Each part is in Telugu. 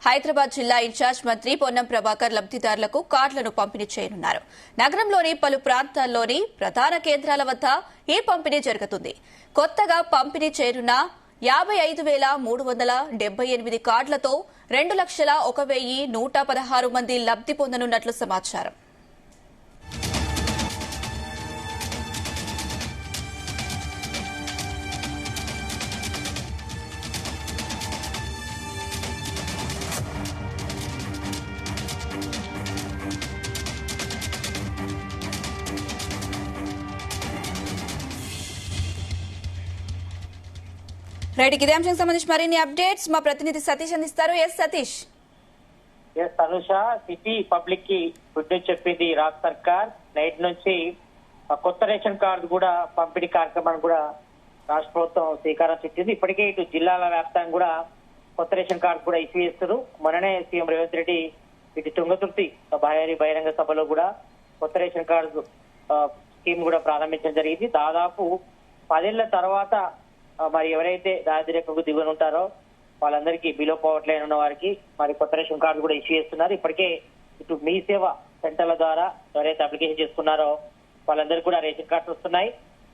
హైదరాబాద్ జిల్లా ఇన్ఛార్జ్ మంత్రి పొన్నం ప్రభాకర్ లబ్దిదారులకు కార్డులను పంపిణీ చేయనున్నారు. నగరంలోని పలు ప్రాంతాల్లోని ప్రధాన కేంద్రాల వద్ద ఈ పంపిణీ జరుగుతుంది. కొత్తగా పంపిణీ చేయనున్న 55,378 కార్డులతో 2,01,116 మంది లబ్ది పొందనున్నట్లు సమాచారం. రైట్, ఇదే అంశం సంబంధించి మరిన్ని అప్డేట్స్ మా ప్రతినిధి సతీష్ అందిస్తారు. సతీష్. అనుష, సిటీ పబ్లిక్ కి గుడ్ చెప్పింది రాష్ట్ర సర్కార్. నైట్ నుంచి కొత్త రేషన్ కార్డు కూడా పంపిణీ కార్యక్రమాన్ని కూడా రాష్ట్ర ప్రభుత్వం శ్రీకారం చుట్టింది. ఇప్పటికే ఇటు జిల్లాల వ్యాప్తంగా కూడా కొత్త రేషన్ కార్డు కూడా ఇష్యూ చేస్తారు. మొన్ననే సీఎం రేవంత్ రెడ్డి ఇటు తుంగతుర్తి బహిరంగ సభలో కూడా కొత్త రేషన్ కార్డు స్కీమ్ కూడా ప్రారంభించడం జరిగింది. దాదాపు 10 ఏళ్ల తర్వాత మరి ఎవరైతే దారిద్ర్యకు దిగువన ఉంటారో వాళ్ళందరికీ బిలో పవర్టీ లైన్ ఉన్న వారికి మరి కొత్త రేషన్ కార్డు కూడా ఇష్యూ చేస్తున్నారు. ఇప్పటికే ఇటు మీ సేవ సెంటర్ల ద్వారా ఎవరైతే అప్లికేషన్ చేసుకున్నారో వాళ్ళందరికీ కూడా రేషన్ కార్డ్స్ వస్తున్నాయి.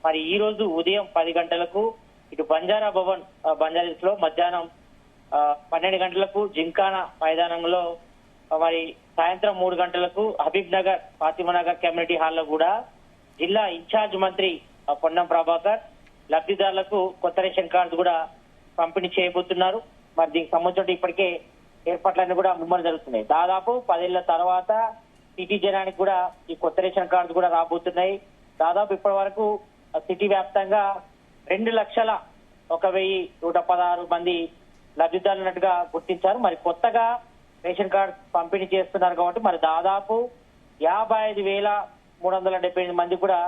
మరి ఈ రోజు ఉదయం 10 గంటలకు ఇటు బంజారా భవన్ బంజారాస్ లో, మధ్యాహ్నం 12 గంటలకు జింకానా మైదానంలో, మరి సాయంత్రం 3 గంటలకు హబీబ్ నగర్ ఫాతిమానగర్ కమ్యూనిటీ హాల్లో కూడా జిల్లా ఇన్ఛార్జ్ మంత్రి పొన్నం ప్రభాకర్ లబ్ధిదారులకు కొత్త రేషన్ కార్డు కూడా పంపిణీ చేయబోతున్నారు. మరి దీనికి సంబంధించి ఇప్పటికే ఏర్పాట్లన్నీ కూడా ముమ్మరం జరుగుతున్నాయి. దాదాపు 10 ఏళ్ల తర్వాత సిటీ జనానికి కూడా ఈ కొత్త రేషన్ కార్డు కూడా రాబోతున్నాయి. దాదాపు ఇప్పటి వరకు సిటీ వ్యాప్తంగా 2,01,116 మంది లబ్ధిదారులు ఉన్నట్టుగా గుర్తించారు. మరి కొత్తగా రేషన్ కార్డు పంపిణీ చేస్తున్నారు కాబట్టి మరి దాదాపు 55,378 మంది కూడా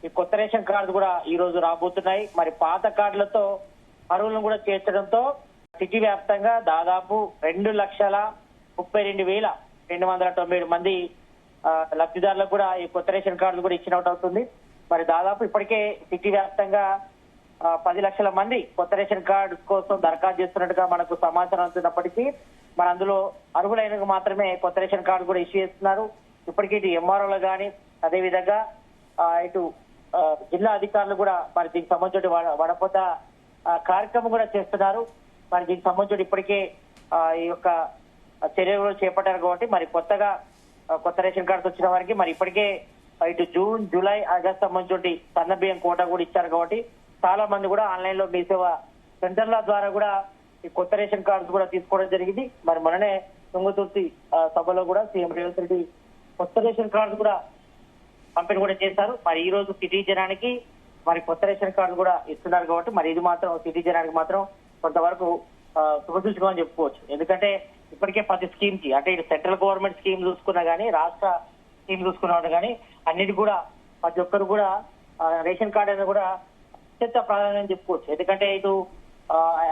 ఈ కొత్త రేషన్ కార్డు కూడా ఈ రోజు రాబోతున్నాయి. మరి పాత కార్డులతో అర్హులను కూడా చేర్చడంతో సిటీ వ్యాప్తంగా దాదాపు 2,32,297 మంది లబ్ధిదారులకు కూడా ఈ కొత్త రేషన్ కార్డులు కూడా ఇచ్చినట్టు అవుతుంది. మరి దాదాపు ఇప్పటికే సిటీ వ్యాప్తంగా 10 లక్షల మంది కొత్త రేషన్ కార్డు కోసం దరఖాస్తు చేస్తున్నట్టుగా మనకు సమాచారం అందుతున్నప్పటికీ మరి అందులో అర్హులైన మాత్రమే కొత్త రేషన్ కార్డు కూడా ఇష్యూ చేస్తున్నారు. ఇప్పటికీ ఇటు ఎంఆర్ఓలు కానీ అదేవిధంగా ఇటు జిల్లా అధికారులు కూడా మరి దీనికి సంబంధించి వడపోత కార్యక్రమం కూడా చేస్తున్నారు. మరి దీనికి సంబంధించి ఇప్పటికే ఈ యొక్క చర్యలు చేపట్టారు కాబట్టి మరి కొత్తగా కొత్త రేషన్ కార్డ్స్ వచ్చిన వారికి మరి ఇప్పటికే ఇటు జూన్, జూలై, ఆగస్టు సంబంధించి సన్న బియ్యం కోటా కూడా ఇచ్చారు కాబట్టి చాలా మంది కూడా ఆన్లైన్ లో మీ సేవ సెంటర్ల ద్వారా కూడా ఈ కొత్త రేషన్ కార్డ్స్ కూడా తీసుకోవడం జరిగింది. మరి మొన్ననే తుంగతుర్తి సభలో కూడా సీఎం రేవంత్ రెడ్డి కొత్త రేషన్ కార్డు కూడా పంపిణీ కూడా చేశారు. మరి ఈ రోజు సిటీ జనానికి మరి కొత్త రేషన్ కార్డు కూడా ఇస్తున్నారు కాబట్టి మరి ఇది మాత్రం సిటీ జనానికి మాత్రం కొంతవరకు శుభసూచకం చెప్పుకోవచ్చు. ఎందుకంటే ఇప్పటికే ప్రతి స్కీమ్ కి అంటే ఇటు సెంట్రల్ గవర్నమెంట్ స్కీమ్ చూసుకున్నా గానీ, రాష్ట్ర స్కీమ్ చూసుకున్నా కానీ అన్నిటి కూడా ప్రతి ఒక్కరు కూడా రేషన్ కార్డు అనేది కూడా అత్యంత ప్రాధాన్యం చెప్పుకోవచ్చు. ఎందుకంటే ఇటు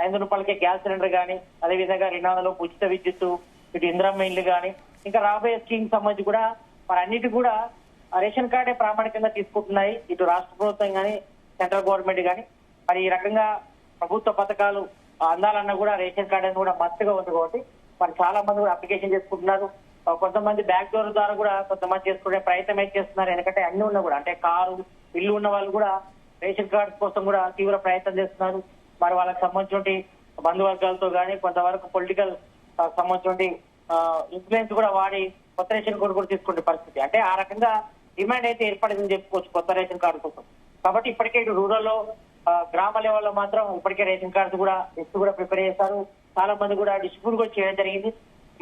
5 రూపాయలకే గ్యాస్ సిలిండర్ కానీ, అదేవిధంగా 200 ఉచిత విద్యుత్తు, ఇటు ఇందిరమ్మ ఇల్లు కానీ ఇంకా రాబోయే స్కీమ్ సంబంధించి కూడా మరి అన్నిటి కూడా రేషన్ కార్డే ప్రామాణికంగా తీసుకుంటున్నాయి ఇటు రాష్ట్ర ప్రభుత్వం కానీ సెంట్రల్ గవర్నమెంట్ కానీ. మరి ఈ రకంగా ప్రభుత్వ పథకాలు అందాలన్నా కూడా రేషన్ కార్డు అనేది కూడా మస్తుగా ఉంది కాబట్టి మరి చాలా మంది కూడా అప్లికేషన్ చేసుకుంటున్నారు. కొంతమంది బ్యాక్ డోర్ ద్వారా కూడా కొంతమంది చేసుకునే ప్రయత్నం అయితే చేస్తున్నారు. ఎందుకంటే అన్ని ఉన్నా కూడా అంటే కారు, ఇల్లు ఉన్న వాళ్ళు కూడా రేషన్ కార్డు కోసం కూడా తీవ్ర ప్రయత్నం చేస్తున్నారు. మరి వాళ్ళకి సంబంధించి బంధువర్గాలతో కానీ కొంతవరకు పొలిటికల్ సంబంధించి ఇన్ఫ్లుయెన్స్ కూడా వాడి కొత్త రేషన్ కార్డు కూడా తీసుకునే పరిస్థితి, అంటే ఆ రకంగా డిమాండ్ అయితే ఏర్పడిందని చెప్పుకోవచ్చు కొత్త రేషన్ కార్డు కోసం. కాబట్టి ఇప్పటికే ఇటు రూరల్ లో, గ్రామ లెవెల్లో మాత్రం ఇప్పటికే రేషన్ కార్డు కూడా లిస్ట్ కూడా ప్రిపేర్ చేశారు. చాలా మంది కూడా డిస్ట్రిబ్యూట్ కూడా చేయడం జరిగింది.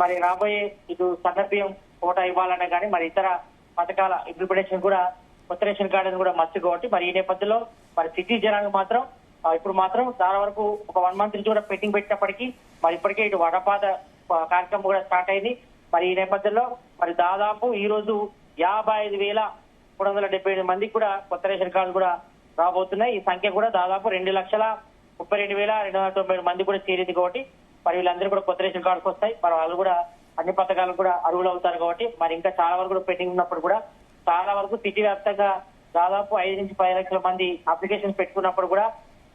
మరి రాబోయే ఇటు సన్న బియ్యం కోటా ఇవ్వాలన్నా కానీ మరి ఇతర పథకాల ఇంప్లిమెంటేషన్ కూడా కొత్త రేషన్ కార్డు అని కూడా మస్తు కాబట్టి మరి ఈ నేపథ్యంలో మరి సిటీ జనానికి మాత్రం ఇప్పుడు మాత్రం చాలా వరకు ఒక 1 మంత్ నుంచి కూడా పెండింగ్ పెట్టినప్పటికీ మరి ఇప్పటికే ఇటు వడపాత కార్యక్రమం కూడా స్టార్ట్ అయింది. మరి ఈ నేపథ్యంలో మరి దాదాపు ఈ రోజు 55,378 మందికి కూడా కొత్త రేషన్ కార్డు కూడా రాబోతున్నాయి. ఈ సంఖ్య కూడా దాదాపు 2,32,290 మంది కూడా చేరింది కాబట్టి మరి వీళ్ళందరూ కూడా కొత్త రేషన్ కార్డుకు వస్తాయి. మరి వాళ్ళు కూడా అన్ని పథకాలు కూడా అర్హులు అవుతారు కాబట్టి మరి ఇంకా చాలా వరకు కూడా పెండింగ్ ఉన్నప్పుడు కూడా చాలా వరకు సిటీ వ్యాప్తంగా దాదాపు 5 నుంచి 10 లక్షల మంది అప్లికేషన్స్ పెట్టుకున్నప్పుడు కూడా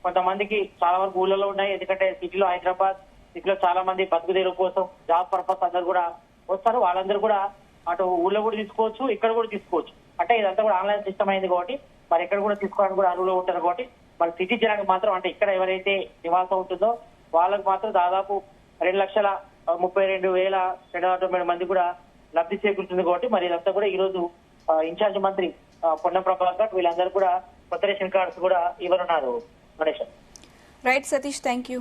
కొంతమందికి చాలా వరకు ఊళ్ళలో ఉన్నాయి. ఎందుకంటే సిటీలో హైదరాబాద్ ఇట్లా చాలా మంది బతుకుదేరు కోసం జాబ్ పర్పస్ అందరు కూడా వస్తారు. వాళ్ళందరూ కూడా అటు ఊళ్ళో కూడా తీసుకోవచ్చు, ఇక్కడ కూడా తీసుకోవచ్చు. అంటే ఇదంతా కూడా ఆన్లైన్ సిస్టమ్ అయింది కాబట్టి మరి ఎక్కడ కూడా తీసుకోవడానికి కూడా అర్హులు ఉంటారు కాబట్టి మరి సిటీ జనానికి మాత్రం అంటే ఇక్కడ ఎవరైతే నివాసం ఉంటుందో వాళ్ళకు మాత్రం దాదాపు 2,32,290 మంది కూడా లబ్ధి చేకూరుతుంది కాబట్టి మరి ఇదంతా కూడా ఈ రోజు ఇన్ఛార్జ్ మంత్రి పొన్నం ప్రభాకర్ వీళ్ళందరూ కూడా కొత్త రేషన్ కార్డ్స్ కూడా ఇవ్వనున్నారు. Ganesh right Satish, thank you.